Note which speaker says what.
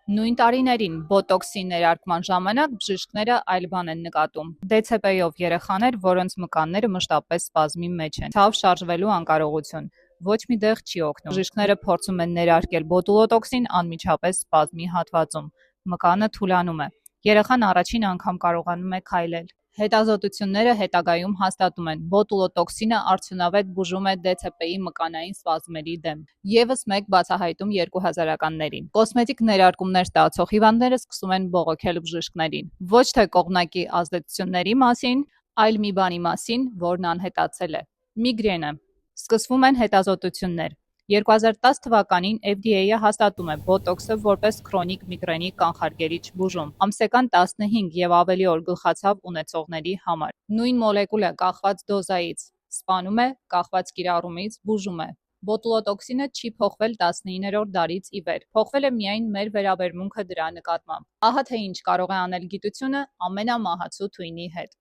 Speaker 1: Նույն տարիներին բոտոքսի ներարկման ժամանակ բժիշկները այլ բան են նկատում. DCP-ով երեխաներ, որոնց մկանները մշտապես սպազմի մեջ են, ցավ շարժվելու անկարողություն, ոչ մի դեղ չի օգնում, բժիշկները փորձում են ներարկել բոտուլոտոքսին անմիջապես սպազմի հատվածում, մկանը թուլանում է, երեխան առաջին անգամ կարողանում է քայլել։ Հետազոտությունները հետագայում հաստատում են, բոտուլոտոքսինը արդյունավետ բուժում է DCP-ի մկանային սպազմերի դեմ։ Եվս մեկ բացահայտում 2000-ականներին։ Կոսմետիկ ներարկումներ ստացող հիվանդները սկսում են բողոքել բժիշկներին։ Ոչ թե կողմնակի ազդեցությունների մասին, այլ մի բանի մասին, որն անհետացել է՝ միգրենը։ Սկսվում են հետազոտություններ։ 2010 թվականին FDA-ը հաստատում է բոտոքսը որպես քրոնիկ միգրենի կանխարգելիչ բուժում ամսական 15 և ավելի օր գլխացավ ունեցողների համար։ Նույն մոլեկուլը կախված դոզայից սպանում է, կախված կիրառումից բուժում է։ Բոտուլոտոքսինը չի փոխվել 19-րդ դարից ի վեր, փոխվել է միայն մեր վերաբերմունքը դրա նկատմամբ։ Ահա թե ինչ կարող է անել գիտությունը ամենամահացու թույնի հետ։